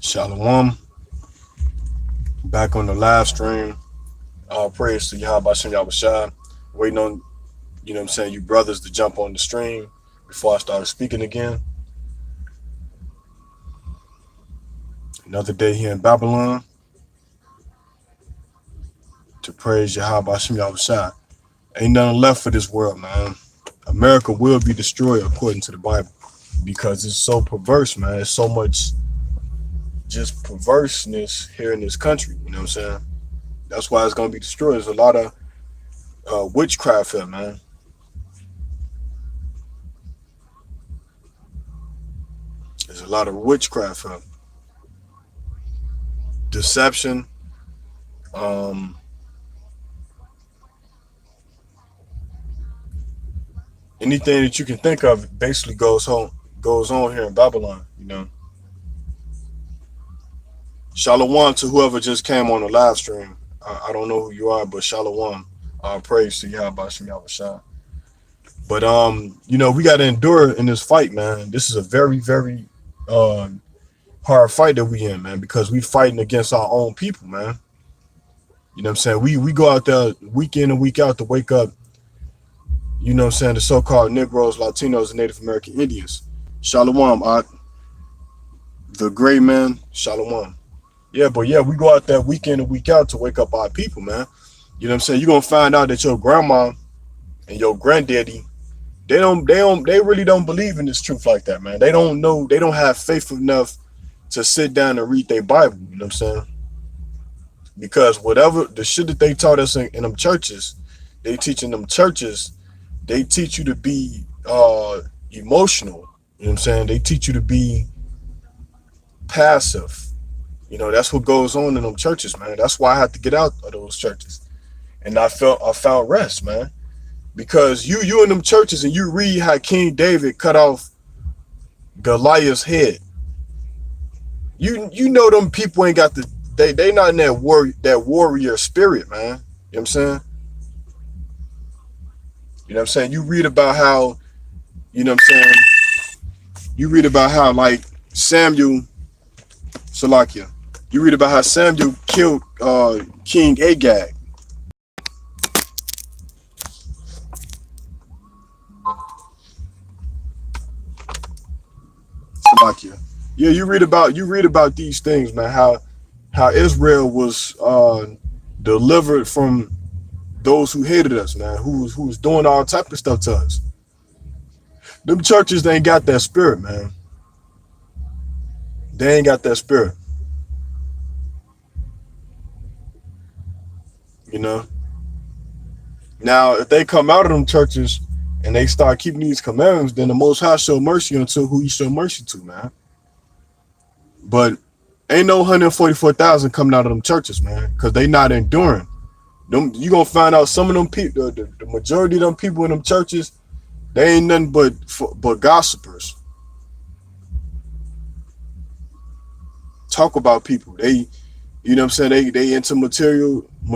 Shalom. Back on the live stream. All praise to Yahweh Shem Yahushua. Waiting on, you brothers to jump on the stream before I start speaking again. Another day here in Babylon to praise Yahweh Shem Yahushua. Ain't nothing left for this world, man. America will be destroyed according to the Bible because it's so perverse, man. There's so much just perverseness here in this country. You know what I'm saying? That's why it's gonna be destroyed. There's a lot of witchcraft here, man. There's a lot of witchcraft here. Deception. Anything that you can think of basically goes on here in Babylon, Shalom to whoever just came on the live stream. I don't know who you are, but shalom. Praise to Yahweh Shem Yahushua. But we gotta endure in this fight, man. This is a very, very hard fight that we in, man, because we fighting against our own people, man. You know what I'm saying? We go out there week in and week out to wake up, the so-called Negroes, Latinos, and Native American Indians. Shalom, the gray man, shalom. Yeah, but yeah, we go out there week in and week out to wake up our people, man. You know what I'm saying? You're gonna find out that your grandma and your granddaddy, they really don't believe in this truth like that, man. They don't know, they don't have faith enough to sit down and read their Bible, you know what I'm saying? Because whatever the shit that they taught us in them churches, they teach in them churches, they teach you to be emotional, you know what I'm saying? They teach you to be passive. That's what goes on in them churches, man. That's why I had to get out of those churches. And I found rest, man. Because you in them churches and you read how King David cut off Goliath's head. You know them people ain't got they not in that warrior spirit, man. You know what I'm saying? You know what I'm saying? You read about how, you read about how like Samuel Salakia. You read about how Samuel killed King Agag. Salakia. Yeah, you read about these things, man. How Israel was delivered from those who hated us, man. Who was doing all type of stuff to us. Them churches, they ain't got that spirit, man. They ain't got that spirit. Now, if they come out of them churches and they start keeping these commandments, then the Most High show mercy unto who he show mercy to, man. But ain't no 144,000 coming out of them churches, man, because they not enduring. You gonna find out some of them people, the majority of them people in them churches, they ain't nothing but gossipers. Talk about people. They, you know what I'm saying? They into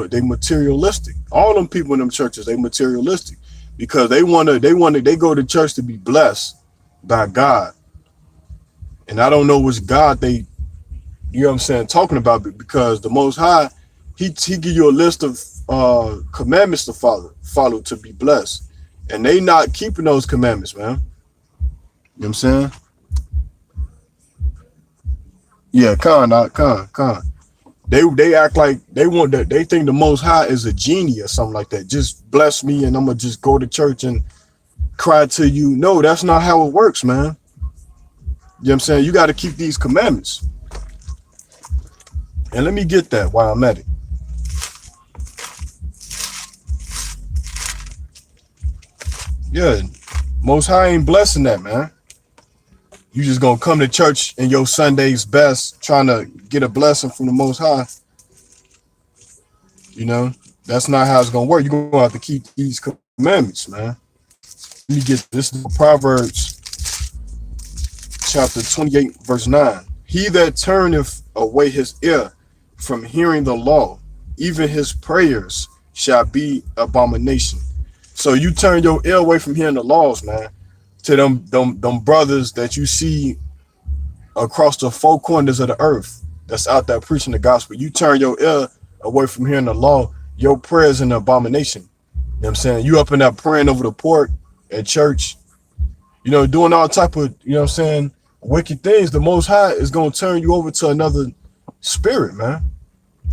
they materialistic. All them people in them churches, they materialistic because they go to church to be blessed by God. And I don't know which God they, talking about, because the Most High, he give you a list of commandments to follow to be blessed. And they not keeping those commandments, man. You know what I'm saying? Yeah, Khan. They act like they think the Most High is a genie or something like that. Just bless me and I'm gonna just go to church and cry to you. No, that's not how it works, man. You know what I'm saying? You got to keep these commandments. And let me get that while I'm at it. Yeah, Most High ain't blessing that, man. You just gonna come to church in your Sunday's best, trying to get a blessing from the Most High. That's not how it's gonna work. You're gonna have to keep these commandments, man. Let me get this. Proverbs chapter 28, verse 9. He that turneth away his ear from hearing the law, even his prayers shall be abomination. So you turn your ear away from hearing the laws, man, to them brothers that you see across the four corners of the earth that's out there preaching the gospel. You turn your ear away from hearing the law, your prayers an abomination. You know what I'm saying? You up in there praying over the pork at church, you know, doing all type of, you know what I'm saying, wicked things. The Most High is going to turn you over to another spirit, man.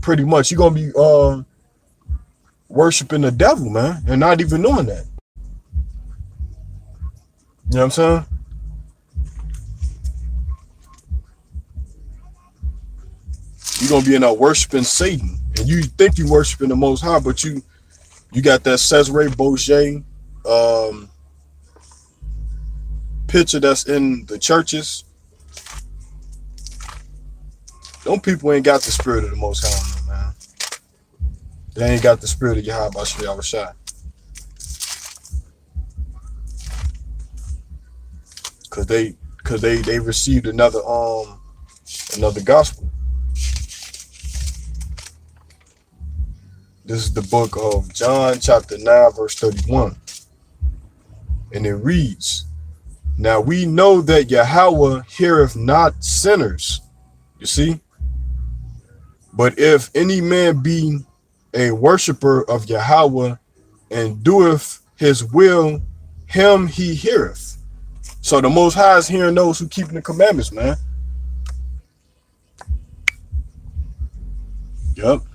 Pretty much. You're going to be worshiping the devil, man, and not even knowing that. You know what I'm saying? You're going to be in there worshiping Satan, and you think you worshiping the Most High, but you got that Cesare Borgia picture that's in the churches. Them people ain't got the spirit of the Most High on them, man. They ain't got the spirit of Yahweh Shai. Cause they received another gospel. This is the book of John, chapter 9, verse 31. And it reads, "Now we know that Yahweh heareth not sinners." You see? "But if any man be a worshiper of Yahweh and doeth his will, him he heareth." So the Most High is hearing those who keep the commandments, man. Yup.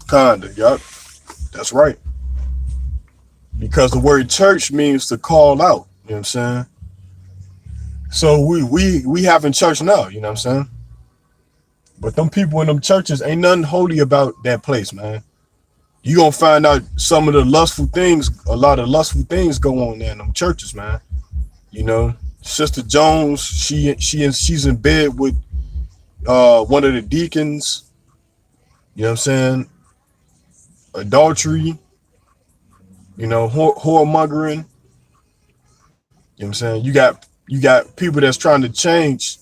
Kinda, yup. That's right. Because the word church means to call out. You know what I'm saying? So we having church now, you know what I'm saying? But them people in them churches, ain't nothing holy about that place, man. You gonna find out some of the lustful things, a lot of lustful things go on there in them churches, man. You know, Sister Jones, she's in bed with one of the deacons. You know what I'm saying? Adultery, you know, whoremongering. You know what I'm saying? You got people that's trying to change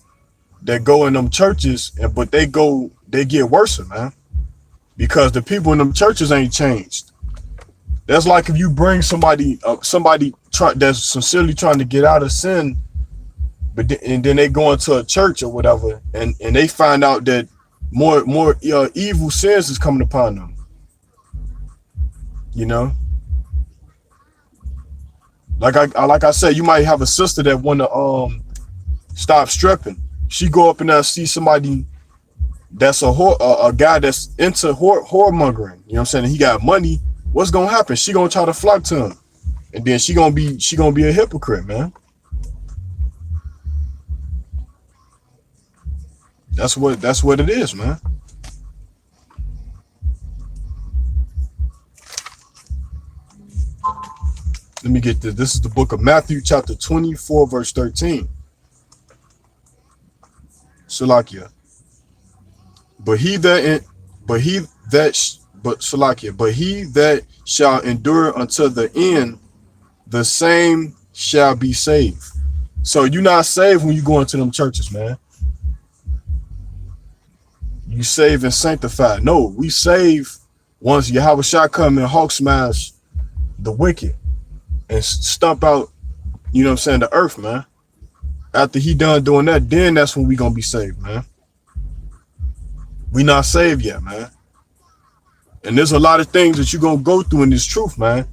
that go in them churches, but they get worse, man. Because the people in them churches ain't changed. That's like if you bring somebody that's sincerely trying to get out of sin, and then they go into a church or whatever, and they find out that more evil sins is coming upon them. You know, like I said, you might have a sister that want to stop stripping. She go up and see somebody that's a guy that's into whoremongering. You know what I'm saying? He got money. What's gonna happen? She gonna try to flock to him, and then she gonna be a hypocrite, man. That's what it is, man. Let me get this. This is the book of Matthew, chapter 24, verse 13. Salakia. But he that shall endure until the end, the same shall be saved. So you're not saved when you go into them churches, man. You save and sanctified. No, we save once Yahweh shall come and hawk smash the wicked and stump out, you know what I'm saying, the earth, man. After he done doing that, then that's when we gonna be saved, man. We not saved yet, man. And there's a lot of things that you're gonna go through in this truth, man,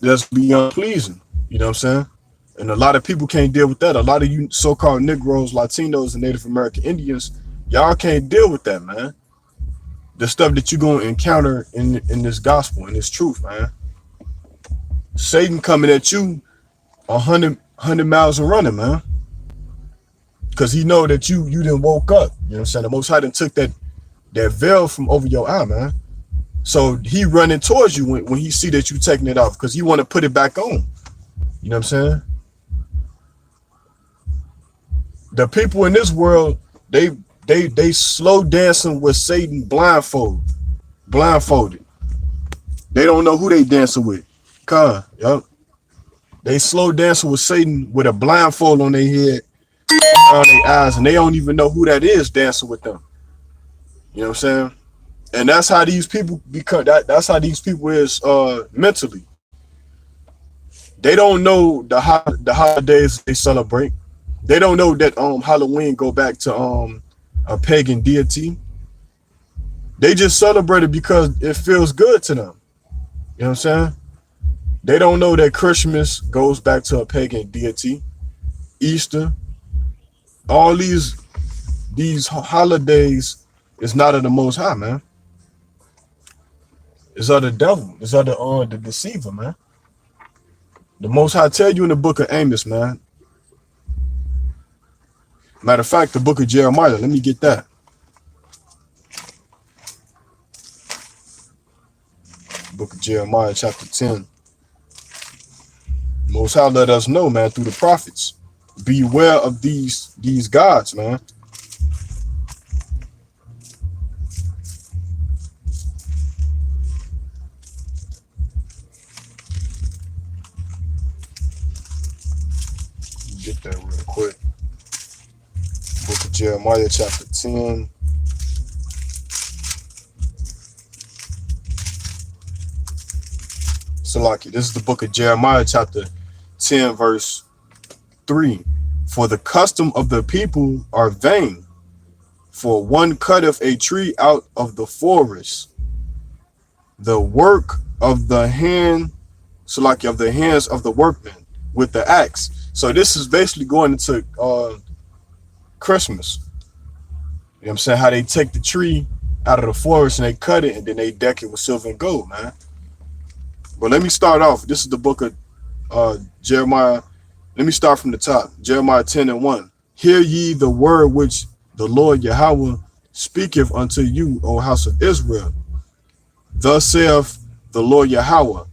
that's beyond pleasing. You know what I'm saying? And a lot of people can't deal with that. A lot of you so-called Negroes, Latinos, and Native American Indians, y'all can't deal with that, man. The stuff that you're gonna encounter in this gospel, in this truth, man. Satan coming at you 100 miles and running, man. Because he know that you didn't woke up. You know what I'm saying? The Most High done took that veil from over your eye, man. So he running towards you when he see that you taking it off, because he want to put it back on. You know what I'm saying? The people in this world, they slow dancing with Satan blindfolded. They don't know who they dancing with. Yup. They slow dancing with Satan with a blindfold on their head, around their eyes, and they don't even know who that is dancing with them. You know what I'm saying? And that's how these people become. That's how these people is mentally. They don't know the holidays they celebrate. They don't know that Halloween go back to a pagan deity. They just celebrate it because it feels good to them. You know what I'm saying? They don't know that Christmas goes back to a pagan deity. Easter, all these holidays is not of the Most High, man. It's of the devil. It's of the deceiver, man. The Most High tell you in the book of Amos, man. Matter of fact, the book of Jeremiah. Let me get that. Book of Jeremiah, chapter 10. Most High let us know, man, through the prophets. Beware of these gods, man. Get that real quick. Book of Jeremiah, chapter 10. Salaki, this is the book of Jeremiah, chapter 10, verse 3. For the custom of the people are vain, for one cutteth a tree out of the forest. The work of the hand, Salaki, of the hands of the workmen with the axe. So this is basically going into Christmas. You know what I'm saying? How they take the tree out of the forest and they cut it and then they deck it with silver and gold, man. But let me start off. This is the book of Jeremiah. Let me start from the top. Jeremiah 10:1. Hear ye the word which the Lord Yahweh speaketh unto you, O house of Israel. Thus saith the Lord Yahweh,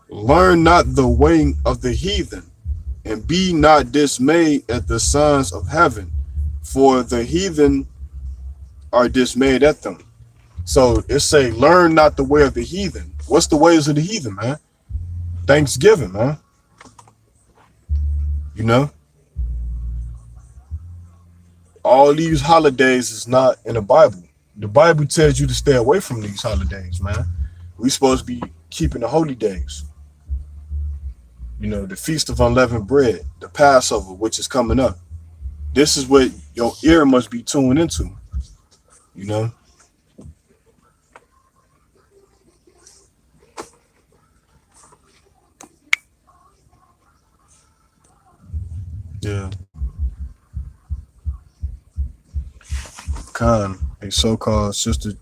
learn not the way of the heathen, and be not dismayed at the sons of heaven, for the heathen are dismayed at them. So it say, learn not the way of the heathen. What's the ways of the heathen, man? Thanksgiving, man. You know? All these holidays is not in the Bible. The Bible tells you to stay away from these holidays, man. We supposed to be keeping the holy days. You know, the Feast of Unleavened Bread, the Passover, which is coming up. This is what your ear must be tuned into, you know? Yeah. Khan, a so-called sister,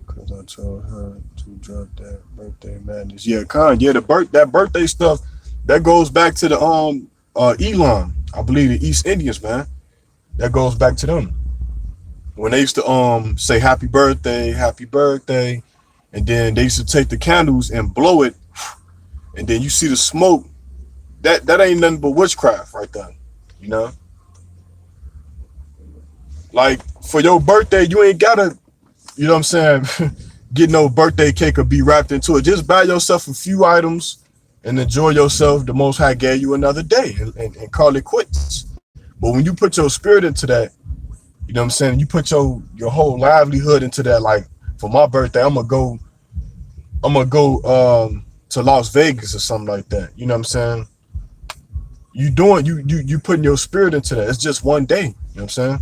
because I told her to drop that birthday madness. Yeah, Khan, yeah, that birthday stuff, that goes back to the Elam, I believe the East Indians, man. That goes back to them. When they used to say happy birthday, and then they used to take the candles and blow it, and then you see the smoke. That ain't nothing but witchcraft right there, you know? Like, for your birthday, you ain't gotta, you know what I'm saying, get no birthday cake or be wrapped into it. Just buy yourself a few items and enjoy yourself. The Most High gave you another day and call it quits. But when you put your spirit into that, you know what I'm saying, you put your whole livelihood into that, like, for my birthday, I'm gonna go to Las Vegas or something like that. You know what I'm saying? You putting your spirit into that. It's just one day. You know what I'm saying?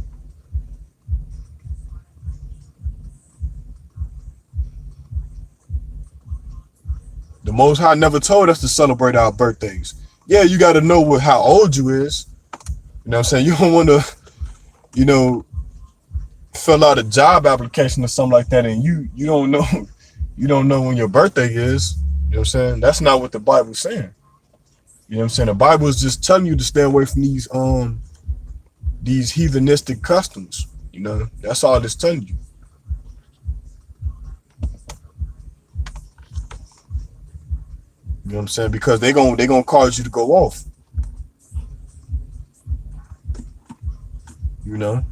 The Most High never told us to celebrate our birthdays. Yeah, you got to know how old you is. You know what I'm saying? You don't want to, you know, fill out a job application or something like that, and you don't know when your birthday is. You know what I'm saying? That's not what the Bible's saying. You know what I'm saying? The Bible is just telling you to stay away from these heathenistic customs. You know, that's all it's telling you. You know what I'm saying? Because they gonna cause you to go off. You know?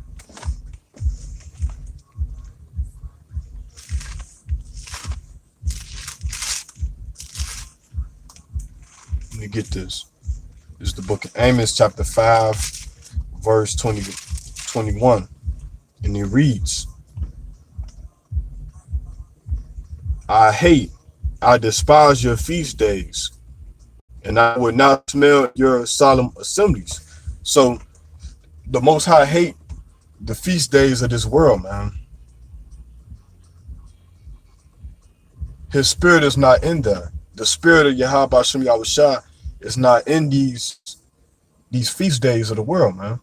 Let me get this. This is the book of Amos, chapter 5, verse 21. And it reads, I despise your feast days, and I would not smell your solemn assemblies. So the Most High hate the feast days of this world, man. His spirit is not in there. The spirit of Yahweh Hashem Yahushua is not in these feast days of the world, man.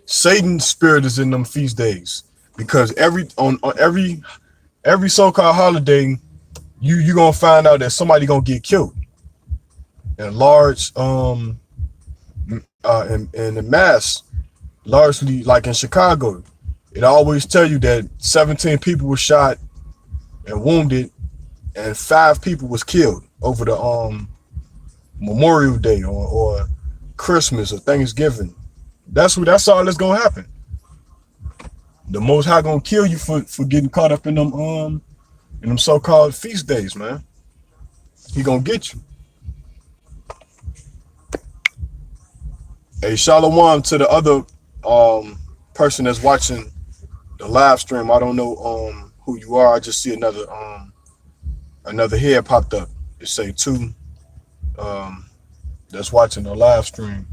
Satan's spirit is in them feast days because on every so-called holiday, you gonna find out that somebody gonna get killed in large in the mass, largely like in Chicago. It always tell you that 17 people were shot and wounded, and 5 people was killed over the Memorial Day or Christmas or Thanksgiving. That's all that's gonna happen. The Most High gonna kill you for getting caught up in them so-called feast days, man. He gonna get you. Hey, shalom to the other person that's watching the live stream. I don't know who you are. I just see another head popped up. It say 2 that's watching the live stream.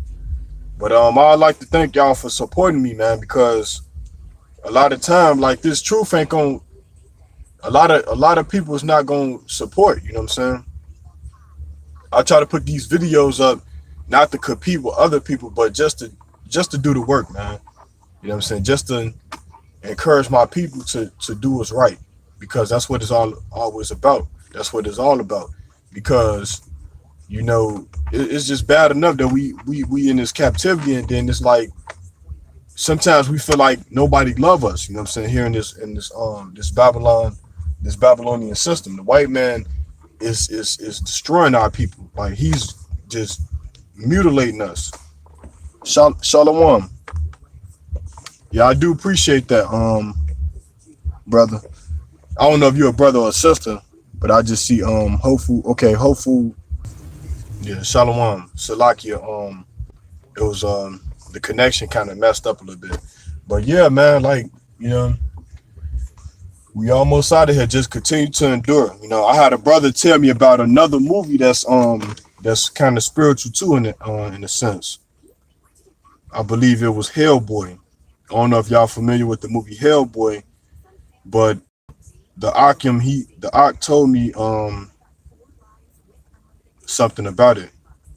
But I'd like to thank y'all for supporting me, man, because a lot of time, like, this truth ain't gonna, a lot of people is not gonna support, you know what I'm saying? I try to put these videos up not to compete with other people, but just to do the work, man. You know what I'm saying? Just to encourage my people to do what's right, because that's what it's always about. That's what it's all about. Because, you know, it's just bad enough that we in this captivity, and then it's like sometimes we feel like nobody love us. You know what I'm saying? Here in this Babylonian system, the white man is destroying our people. Like, he's just mutilating us. Shalom. Yeah, I do appreciate that, brother. I don't know if you're a brother or a sister, but I just see hopeful. Okay, hopeful. Yeah, shalom. Salakia. It was the connection kind of messed up a little bit, but yeah, man. Like, you know, we almost out of here. Just continue to endure. You know, I had a brother tell me about another movie that's kind of spiritual too, in a sense. I believe it was Hellboy. I don't know if y'all familiar with the movie Hellboy, but the Ak told me something about it.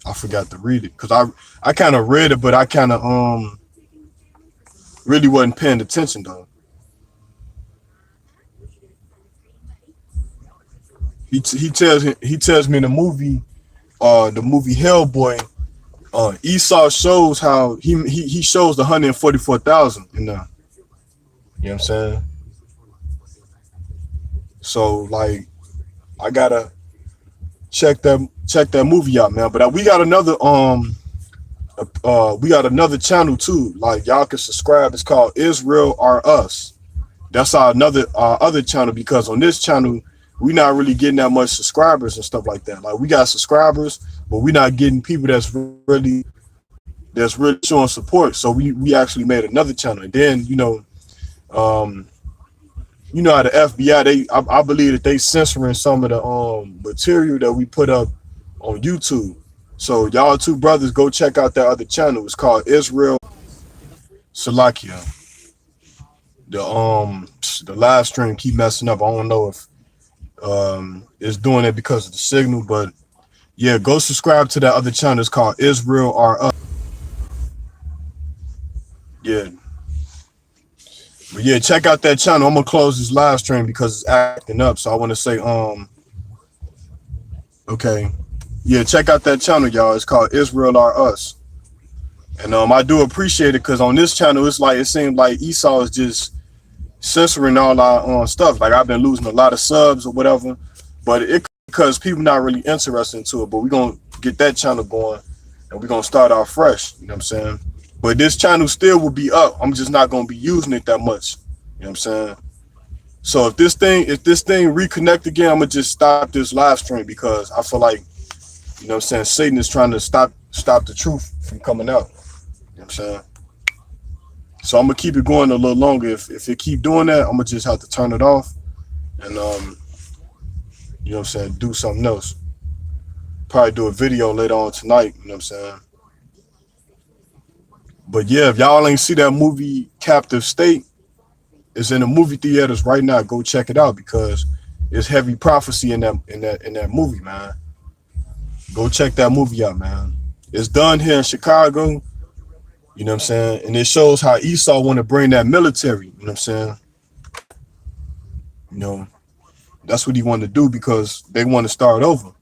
I forgot to read it because I kind of read it, but I kind of really wasn't paying attention though. He tells me in the movie Hellboy, Esau shows how he shows the 144,000 in there. You know what I'm saying? So, like, I gotta check that movie out, man. But we got another channel too. Like, y'all can subscribe. It's called Israel Are Us. That's our other channel, because on this channel we not really getting that much subscribers and stuff like that. Like, we got subscribers, but we're not getting people that's really showing support. So we actually made another channel. And then, you know how the FBI, I believe that they censoring some of the material that we put up on YouTube. So y'all 2 brothers, go check out that other channel. It's called Israel Salakia. The live stream keep messing up. I don't know if it's doing it because of the signal, but yeah, go subscribe to that other channel. It's called Israel Are Up. Yeah. But yeah, check out that channel. I'm gonna close this live stream because it's acting up. So I want to say, okay, yeah, check out that channel, y'all. It's called Israel Are Us, and I do appreciate it, because on this channel, it's like, it seems like Esau is just censoring all our stuff. Like, I've been losing a lot of subs or whatever, but it because people not really interested into it. But we're gonna get that channel going, and we're gonna start off fresh. You know what I'm saying? But this channel still will be up. I'm just not gonna be using it that much. You know what I'm saying? So if this thing reconnect again, I'm gonna just stop this live stream, because I feel like, you know what I'm saying, Satan is trying to stop the truth from coming out. You know what I'm saying? So I'm gonna keep it going a little longer. If it keep doing that, I'm gonna just have to turn it off and you know what I'm saying, do something else. Probably do a video later on tonight, you know what I'm saying? But yeah, if y'all ain't see that movie Captive State, it's in the movie theaters right now. Go check it out because it's heavy prophecy in that movie, man. Go check that movie out, man. It's done here in Chicago, you know what I'm saying? And it shows how Esau want to bring that military, you know what I'm saying? You know, that's what he wanted to do because they want to start over.